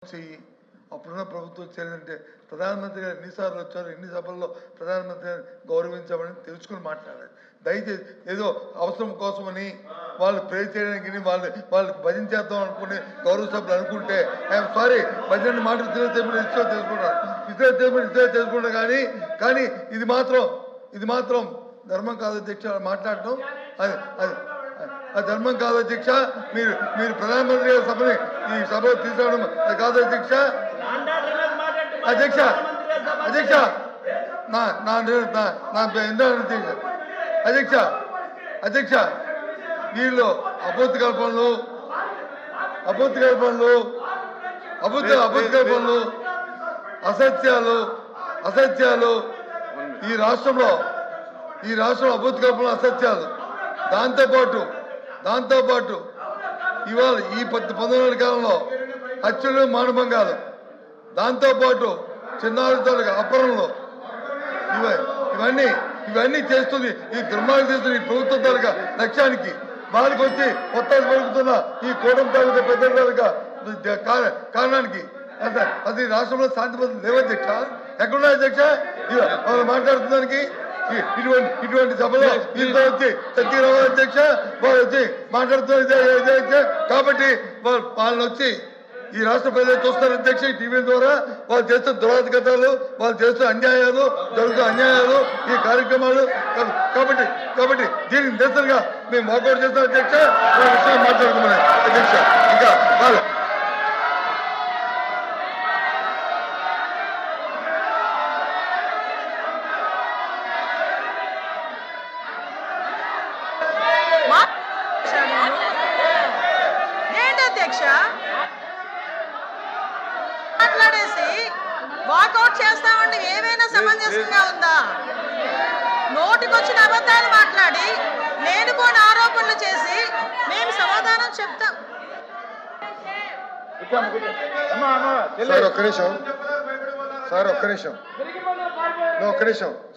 అప్పుడున్న ప్రభుత్వం చేయాలంటే ప్రధానమంత్రి గారు ఎన్నిసార్లు వచ్చారు, ఎన్ని సభల్లో ప్రధానమంత్రి గారు గౌరవించామని తెలుసుకుని మాట్లాడారు. దయచేసి ఏదో అవసరం కోసమని వాళ్ళు ప్రే చేయడానికి వాళ్ళు భజన చేద్దాం అనుకుని గౌరవ సభ్యులు అనుకుంటే ఐఎమ్ సారీ, భజన మాటలు ఇతర తెలుసుకుంటారు కానీ ఇది మాత్రం ధర్మం కాదు అధ్యక్ష. మాట్లాడటం అది ధర్మం కాదు అధ్యక్ష. మీరు ప్రధానమంత్రి గారి సభని ఈ సభలో తీసుకురావడం అది కాదు అధ్యక్ష. అధ్యక్ష వీళ్ళు అబద్ధ కల్పనలు అసత్యాలు ఈ రాష్ట్రంలో అబద్ధ కల్పనలు అసత్యాలు. దాంతోపాటు ఇవాళ ఈ 19 కాలంలో హత్యలు మానభంగాలు, దాంతోపాటు చిన్నారులతో అపహరణలు, ఇవన్నీ చేస్తుంది ఈ దుర్మార్గం చేస్తుంది ఈ ప్రభుత్వ తాలూకా లక్ష్యానికి. వాళ్ళకి వచ్చి కొత్త పెరుగుతున్న ఈ కూటమి తాలూకా పెద్ద తాలూకా కారణానికి అది రాష్ట్రంలో శాంతి భద్రతలు లేవధ్యక్ష. ఎక్కడున్నాయి అధ్యక్ష మాట్లాడుతున్నానికి? ఇటువంటి సభలో వీళ్ళతో వచ్చి సత్యరావు అధ్యక్ష వాళ్ళు వచ్చి మాట్లాడుతున్నారు కాబట్టి వాళ్ళని వచ్చి ఈ రాష్ట్ర ప్రజలు చూస్తారు అధ్యక్ష. ఈ టీవీ ద్వారా వాళ్ళు చేస్తున్న దురాధిగతాలు, వాళ్ళు చేస్తున్న అన్యాయాలు, జరుగుతున్న అన్యాయాలు, ఈ కార్యక్రమాలు కాబట్టి దీనికి నిరసనగా మేము వాకౌట్ చేస్తాం అధ్యక్ష. విషయం మాట్లాడుకున్నాం అధ్యక్ష. ఇంకా మాట్లాడేసి వాకౌట్ చేస్తామండి ఏమైనా సమంజసంగా ఉందా? నోటికొచ్చిన అబద్ధాలు మాట్లాడి లేనిపోని ఆరోపణలు చేసి మేము సమాధానం చెప్తాం. ఒక్క నిమిషం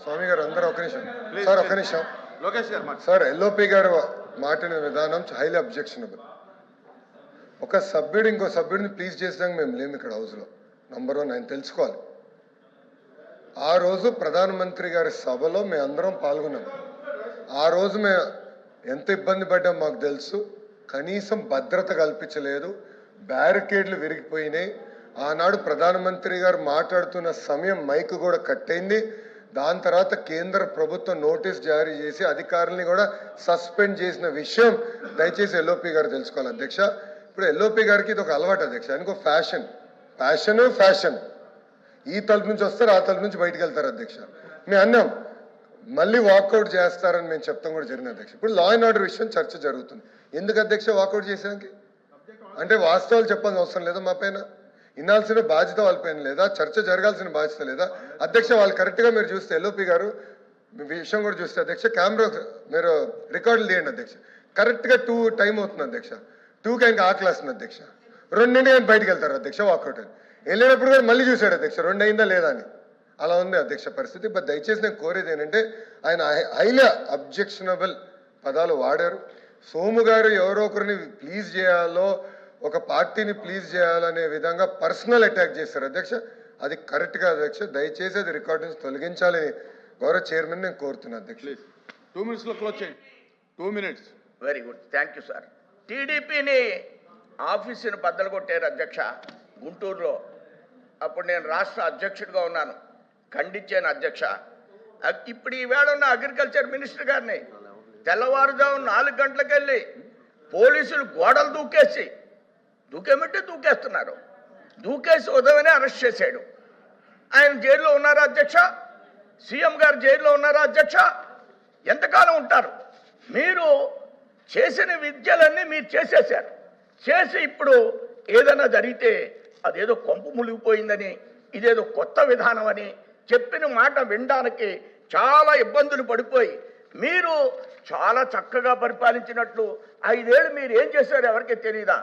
స్వామి గారు, అందరూ ఒక్క నిమిషం సార్, ఒక్క నిమిషం సార్. ఎల్ఓపి గారు మాట్లాడిన విధానం హైలీ అబ్జెక్షనబుల్. ఒక సభ్యుడు ఇంకో సభ్యుడిని ప్లీజ్ చేసాక మేము లేము ఇక్కడ హౌస్లో. నంబర్ 1 ఆయన తెలుసుకోవాలి. ఆ రోజు ప్రధానమంత్రి గారి సభలో మేము అందరం పాల్గొన్నాం. ఆ రోజు మేము ఎంత ఇబ్బంది పడ్డాం మాకు తెలుసు. కనీసం భద్రత కల్పించలేదు, బ్యారికేడ్లు విరిగిపోయినాయి. ఆనాడు ప్రధానమంత్రి గారు మాట్లాడుతున్న సమయం మైక్ కూడా కట్ అయింది. దాని తర్వాత కేంద్ర ప్రభుత్వం నోటీస్ జారీ చేసి అధికారుల్ని కూడా సస్పెండ్ చేసిన విషయం దయచేసి ఎల్ఓపి గారు తెలుసుకోవాలి అధ్యక్ష. ఇప్పుడు ఎల్ఓపి గారికి ఇది ఒక అలవాటు అధ్యక్ష. ఆయనకు ఫ్యాషన్ ఈ తలుపు నుంచి వస్తారు, ఆ తలుపు నుంచి బయటకు వెళ్తారు అధ్యక్ష. మేము అన్నాం మళ్ళీ వాకౌట్ చేస్తారని మేము చెప్తాం కూడా జరిగింది అధ్యక్ష. ఇప్పుడు లా అండ్ ఆర్డర్ విషయం చర్చ జరుగుతుంది. ఎందుకు అధ్యక్ష వాకౌట్ చేసానికి? అంటే వాస్తవాలు చెప్పాల్సిన అవసరం లేదా? మా పైన వినాల్సిన బాధ్యత వాళ్ళ పైన లేదా? చర్చ జరగాల్సిన బాధ్యత లేదా అధ్యక్ష? వాళ్ళు కరెక్ట్గా మీరు చూస్తే ఎల్ఓపి గారు విషయం కూడా చూస్తే అధ్యక్ష, కెమెరా మీరు రికార్డులు తీయండి అధ్యక్ష. కరెక్ట్గా 2 టైం అవుతుంది అధ్యక్ష. 2కి ఆయనకి ఆకలి వస్తుంది అధ్యక్ష. 2 ఆయన బయటకు వెళ్తారు అధ్యక్ష వాకౌట్ అని. వెళ్ళినప్పుడు కూడా మళ్ళీ చూశాడు అధ్యక్ష 2 అయిందా లేదా అని. అలా ఉంది అధ్యక్ష పరిస్థితి. బట్ దయచేసి నేను కోరేది ఏంటంటే ఆయన హైలీ అబ్జెక్షనబుల్ పదాలు వాడారు. సోము గారు ఎవరో ఒకరిని ప్లీజ్ చేయాలో, ఒక పార్టీని ప్లీజ్ చేయాలనే విధంగా పర్సనల్ అటాక్ చేశారు అధ్యక్ష. అది కరెక్ట్గా అధ్యక్ష. దయచేసి అది రికార్డు నుంచి తొలగించాలని గౌరవ చైర్మన్ నేను కోరుతున్నాను అధ్యక్ష. 2 minutesలో క్లోజ్ చేయండి. 2 minutes. Very good, thank you sir. టీడీపీని ఆఫీసుని బద్దలు కొట్టారు అధ్యక్ష గుంటూరులో. అప్పుడు నేను రాష్ట్ర అధ్యక్షుడిగా ఉన్నాను, ఖండించాను అధ్యక్ష. ఇప్పుడు ఈవేళ ఉన్న అగ్రికల్చర్ మినిస్టర్ గారిని తెల్లవారుజాము 4 గంటలకు వెళ్ళి పోలీసులు గోడలు దూకేస్తున్నారు. దూకేసి ఉదయమే అరెస్ట్ చేశాడు. ఆయన జైల్లో ఉన్నారా అధ్యక్ష? సీఎం గారు జైల్లో ఉన్నారా అధ్యక్ష? ఎంతకాలం ఉంటారు? మీరు చేసిన విద్యలన్నీ మీరు చేసేశారు. చేసి ఇప్పుడు ఏదైనా జరిగితే అదేదో కొంపు మునిగిపోయిందని, ఇదేదో కొత్త విధానం అని చెప్పిన మాట వినడానికి చాలా ఇబ్బందులు పడిపోయి మీరు చాలా చక్కగా పరిపాలించినట్లు 5 ఏళ్ళు మీరు ఏం చేశారు ఎవరికి తెలియదా?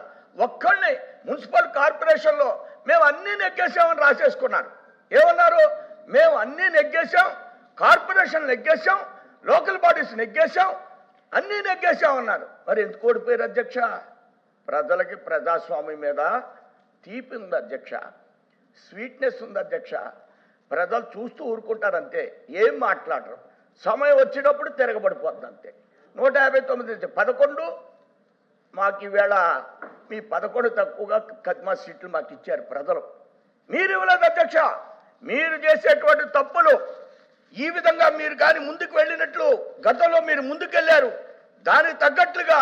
ఒక్కళ్ళని మున్సిపల్ కార్పొరేషన్లో మేము అన్నీ నెగ్గేసామని రాసేసుకున్నారు. ఏమన్నారు? మేము అన్నీ నెగ్గేసాం, కార్పొరేషన్ నెగ్గేసాం, లోకల్ బాడీస్ నెగ్గేసాం, అన్నీ నెగ్గేసామన్నారు. మరి ఎందుకు ఓడిపోయారు అధ్యక్ష? ప్రజలకి ప్రజాస్వామ్యం మీద తీపి ఉంది అధ్యక్ష, స్వీట్నెస్ ఉంది అధ్యక్ష. ప్రజలు చూస్తూ ఊరుకుంటారంతే, ఏం మాట్లాడరు. సమయం వచ్చినప్పుడు తిరగబడిపోతుంది అంతే. 159 11 మాకు ఈవేళ మీ 11 తక్కువగా కద్మా సీట్లు మాకు ఇచ్చారు ప్రజలు. మీరు ఇవ్వలేదు అధ్యక్ష. మీరు చేసేటువంటి తప్పులు ఈ విధంగా మీరు కానీ ముందుకు వెళ్ళినట్లు గతంలో మీరు ముందుకెళ్ళారు, దానికి తగ్గట్లుగా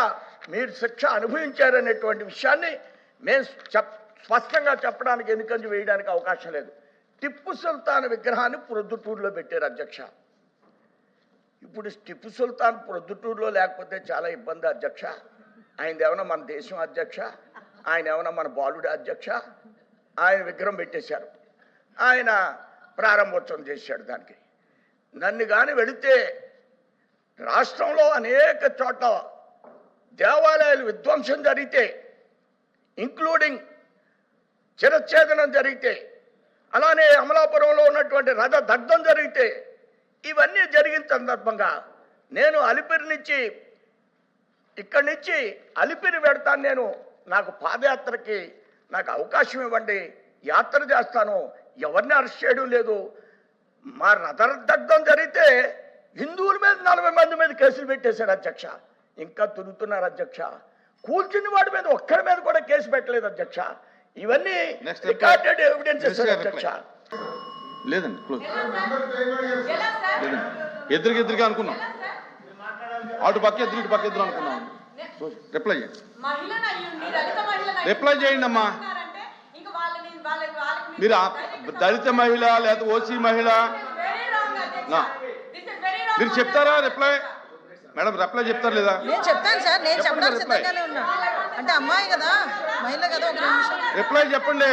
మీరు శిక్ష అనుభవించారనేటువంటి విషయాన్ని మేము స్పష్టంగా చెప్పడానికి, ఎన్నికంజ వేయడానికి అవకాశం లేదు. టిప్పు సుల్తాన్ విగ్రహాన్ని ప్రొద్దుటూరులో పెట్టారు అధ్యక్ష. ఇప్పుడు టిప్పు సుల్తాన్ ప్రొద్దుటూరులో లేకపోతే చాలా ఇబ్బంది అధ్యక్ష. ఆయన ఏమన్నా మన దేశం అధ్యక్ష, ఆయన ఏమన్నా మన బాలుడు అధ్యక్ష. ఆయన విగ్రహం పెట్టేశారు, ఆయన ప్రారంభోత్సవం చేశాడు దానికి. నన్ను కానీ వెళితే రాష్ట్రంలో అనేక చోట్ల దేవాలయాలు విధ్వంసం జరిగితే, ఇంక్లూడింగ్ శిరచ్ఛేదనం జరిగితే, అలానే అమలాపురంలో ఉన్నటువంటి రథ దగ్ధం జరిగితే, ఇవన్నీ జరిగిన సందర్భంగా నేను అలిపిరి నుంచి ఇక్కడి నుంచి అలిపిరి పెడతాను. నేను నాకు పాదయాత్రకి నాకు అవకాశం ఇవ్వండి, యాత్ర చేస్తాను, ఎవరిని అరెస్ట్ చేయడం లేదు. మా రథ దగ్ధం జరిగితే హిందువుల మీద 40 మంది మీద కేసులు పెట్టేశారు అధ్యక్ష. ఇంకా తిరుగుతున్నారు అధ్యక్ష. కూల్చిన వాడి మీద ఒక్కరి మీద కూడా కేసు పెట్టలేదు అధ్యక్ష. ఇవన్నీ రికార్డెడ్ ఎవిడెన్సెస్ అధ్యక్ష. లేదండి, క్లోజ్ లేదండి. ఎదురుగా అనుకున్నాం, అటు పక్క ఎదురు ఇటు పక్క ఎదురు అనుకున్నాం. రిప్లై చేయండి, రిప్లై చేయండి అమ్మా. మీరు దళిత మహిళ లేదా ఓసీ మహిళ మీరు చెప్తారా రిప్లై? మేడం రిప్లై చెప్తారు లేదా? నేను చెప్తాను సార్, నేను చెప్పడానికి సిద్ధంగానే ఉన్నా. అంటే అమ్మాయి కదా, మహిళ కదా, ఒక నిమిషం రిప్లై చెప్పండి.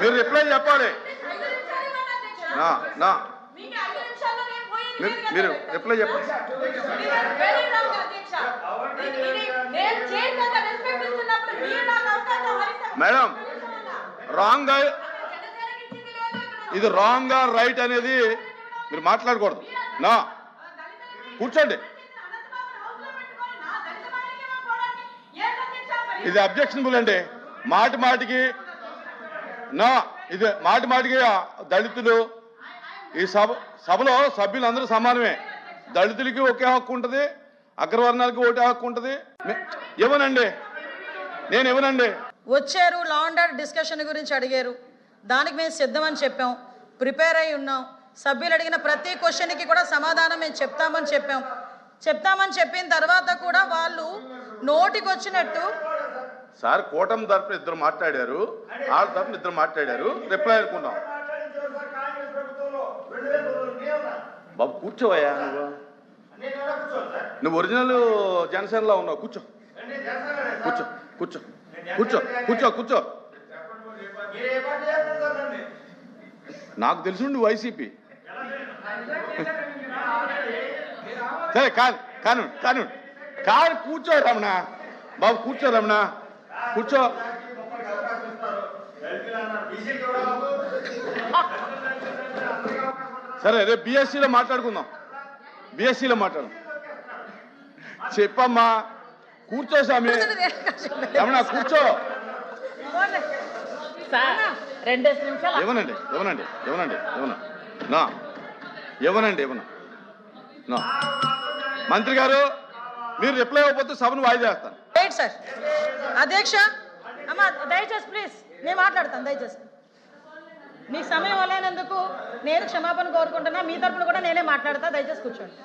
మీరు రిప్లై చెప్పాలి. నా మీరు రిప్లై చెప్పండి. మేడం రాంగ్, ఇది రాంగ్ రైట్ అనేది మీరు మాట్లాడకూడదు. నా కూర్చోండి, ఇది అబ్జెక్షనబుల్ అండి. మాటికి ఇది మాటికి దళితులు ఈ సభలో సభ్యులందరూ సమానమే. దళితులకి ఒకే హక్కు ఉంటుంది, అగ్రవర్ణాలకి ఒకటే హక్కు ఉంటుంది. ఇవ్వనండి, నేను ఇవ్వనండి. వచ్చారు, లా అండ్ ఆర్డర్ డిస్కషన్ గురించి అడిగారు, దానికి మేము సిద్ధమని చెప్పాం, ప్రిపేర్ అయి ఉన్నాం. సభ్యులు అడిగిన ప్రతి క్వశ్చన్కి కూడా సమాధానం మేము చెప్తామని చెప్పిన తర్వాత కూడా వాళ్ళు నోటికి వచ్చినట్టు. సార్ కూటమి తరపున ఇద్దరు మాట్లాడారు, వాళ్ళ తరపున ఇద్దరు మాట్లాడారు, రిప్లై అనుకున్నాం. బాబు కూర్చోవయ్యా, నువ్వు ఒరిజినల్ జనసేనలో ఉన్నావు. కూర్చో కూర్చో కూర్చో కూర్చో కూర్చో కూర్చో. నాకు తెలుసు నువ్వు వైసీపీ. సరే కాను కూర్చో రమణ బాబు, కూర్చో రమణ, కూర్చో. సరే రేపు బీఎస్సీలో మాట్లాడుకుందాం, బీఎస్సీలో మాట్లాడు. చెప్పమ్మా, కూర్చో స్వామి. రమణ కూర్చో. ఇవ్వనండి మంత్రి గారు, మీరు రిప్లై ఇవ్వకపోతే సభను వాయిదా వేస్తాను. సార్ అధ్యక్ష, అమ్మా దయచేసి ప్లీజ్ నేను మాట్లాడతాను. దయచేసి మీకు సమయం వల్లేనందుకు నేను క్షమాపణ కోరుకుంటున్నా. మీ తరపున కూడా నేనే మాట్లాడతా, దయచేసి కూర్చోండి.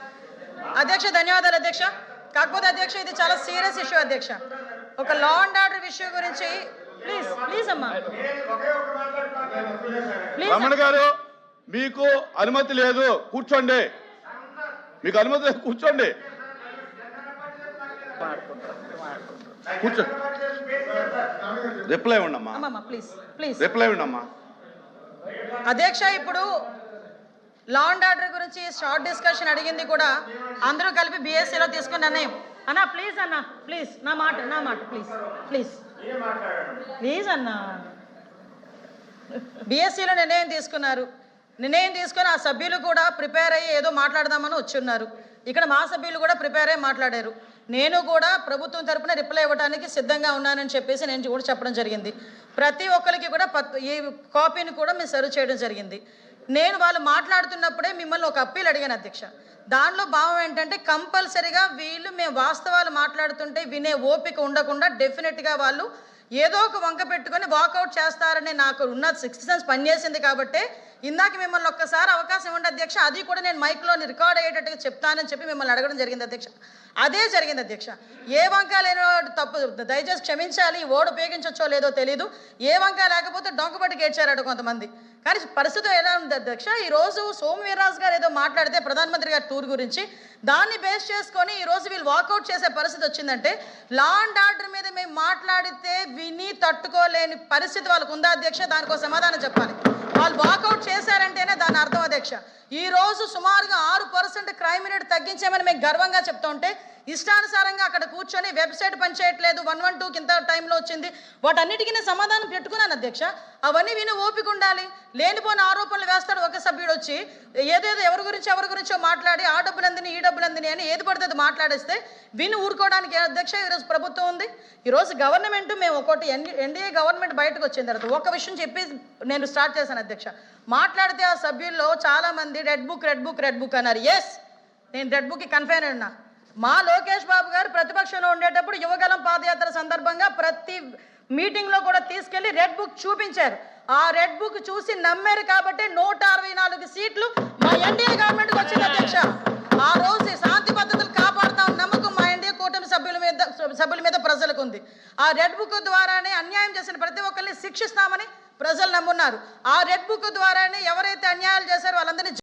అధ్యక్ష ధన్యవాదాలు అధ్యక్ష. కాకపోతే అధ్యక్ష ఇది చాలా సీరియస్ ఇష్యూ అధ్యక్ష, ఒక లా అండ్ ఆర్డర్ ఇష్యూ గురించి. ప్లీజ్ అమ్మా, రమణ గారు మీకు అనుమతి లేదు, కూర్చోండి. మీకు అనుమతి లేదు, కూర్చోండి. కూర్చో. రిప్లై ఉండమ్మా, ప్లీజ్ రిప్లై ఉండమ్మా. అధ్యక్ష ఇప్పుడు లా అండ్ ఆర్డర్ గురించి షార్ట్ డిస్కషన్ అడిగింది కూడా అందరూ కలిపి బీఎస్సీలో తీసుకున్న నిర్ణయం. అన్నా ప్లీజ్ అన్నా, ప్లీజ్ నా మాట ప్లీజ్ అన్నా. బీఎస్సీలో నిర్ణయం తీసుకుని ఆ సభ్యులు కూడా ప్రిపేర్ అయ్యి ఏదో మాట్లాడదామని వచ్చి ఉన్నారు. ఇక్కడ మా సభ్యులు కూడా ప్రిపేర్ అయ్యి మాట్లాడారు. నేను కూడా ప్రభుత్వం తరపున రిప్లై ఇవ్వడానికి సిద్ధంగా ఉన్నానని చెప్పేసి నేను కూడా చెప్పడం జరిగింది. ప్రతి ఒక్కరికి కూడా ఈ కాపీని కూడా మేము సర్వ్ చేయడం జరిగింది. నేను వాళ్ళు మాట్లాడుతున్నప్పుడే మిమ్మల్ని ఒక అప్పీల్ అడిగాను అధ్యక్ష. దానిలో భావం ఏంటంటే కంపల్సరీగా వీళ్ళు మేము వాస్తవాలు మాట్లాడుతుంటే వినే ఓపిక ఉండకుండా డెఫినెట్గా వాళ్ళు ఏదో ఒక వంక పెట్టుకొని వాకౌట్ చేస్తారని నాకు ఉన్న 6 సెన్స్ పనిచేసింది. కాబట్టి ఇందాక మిమ్మల్ని ఒక్కసారి అవకాశం ఇవ్వండి అధ్యక్ష, అది కూడా నేను మైక్లో రికార్డ్ అయ్యేటట్టుగా చెప్తానని చెప్పి మిమ్మల్ని అడగడం జరిగింది అధ్యక్ష. అదే జరిగింది అధ్యక్ష. ఏ వంక లేనో తప్పు దయచేసి క్షమించాలి, ఈ ఓడు ఉపయోగించవచ్చో లేదో తెలీదు. ఏ వంక లేకపోతే డొంకబట్టి గేడ్చారట కొంతమంది. కానీ పరిస్థితి ఎలా ఉంది అధ్యక్ష, ఈరోజు సోము వీర్రాజు గారు ఏదో మాట్లాడితే ప్రధానమంత్రి గారి టూర్ గురించి దాన్ని బేస్ చేసుకొని ఈరోజు వీళ్ళు వాకౌట్ చేసే పరిస్థితి వచ్చిందంటే లా అండ్ ఆర్డర్ మీద మేము మాట్లాడితే విని తట్టుకోలేని పరిస్థితి వాళ్ళకు ఉందా అధ్యక్ష? దానికో సమాధానం చెప్పాలి. వాళ్ళు వాకౌట్ చేశారంటేనే దాని అర్థం అధ్యక్ష. ఈ రోజు సుమారుగా 6% క్రైమ్ రేట్ తగ్గించామని మేము గర్వంగా చెప్తూ ఉంటే ఇష్టానుసారంగా అక్కడ కూర్చొని వెబ్సైట్ పనిచేయట్లేదు 112 కింద టైంలో వచ్చింది, వాటన్నిటికీ నేను సమాధానం పెట్టుకున్నాను అధ్యక్ష. అవన్నీ విని ఓపిక ఉండాలి. లేనిపోయిన ఆరోపణలు వేస్తాడు ఒక సభ్యుడు వచ్చి ఏదేదో ఎవరి గురించో మాట్లాడి ఆ డబ్బులందిని ఈ డబ్బులందిని అని ఏది పడితే అది మాట్లాడేస్తే విని ఊరుకోవడానికి అధ్యక్ష ఈరోజు ప్రభుత్వం ఉంది. ఈరోజు గవర్నమెంట్ మేము ఒకటి ఎన్డీఏ గవర్నమెంట్ బయటకు వచ్చిన తర్వాత ఒక విషయం చెప్పి నేను స్టార్ట్ చేశాను అధ్యక్ష. మాట్లాడితే ఆ సభ్యుల్లో చాలామంది రెడ్ బుక్ అన్నారు. ఎస్, నేను రెడ్ బుక్కి కన్ఫైన్ ఉన్నా. మా లోకేష్ బాబు గారు ప్రతిపక్షంలో ఉండేటప్పుడు యువగలం పాదయాత్ర సందర్భంగా ప్రతి మీటింగ్లో కూడా తీసుకెళ్లి రెడ్ బుక్ చూపించారు. ఆ రెడ్ బుక్ చూసి నమ్మారు కాబట్టి 164 సీట్లు మా ఎన్డీఏ గవర్నమెంట్కి వచ్చింది అధ్యక్ష. ఆ రోజు శాంతి భద్రతలు కాపాడుతాం నమ్మకం మా ఎన్డీఏ కూటమి సభ్యుల మీద ప్రజలకు ఉంది. ఆ రెడ్ బుక్ ద్వారానే అన్యాయం చేసిన ప్రతి ఒక్కరిని శిక్షిస్తామని ప్రజలు నమ్మున్నారు. ఆ రెడ్ బుక్ ద్వారానే ఎవరైతే అన్యాయాలు చేశారో వాళ్ళందరినీ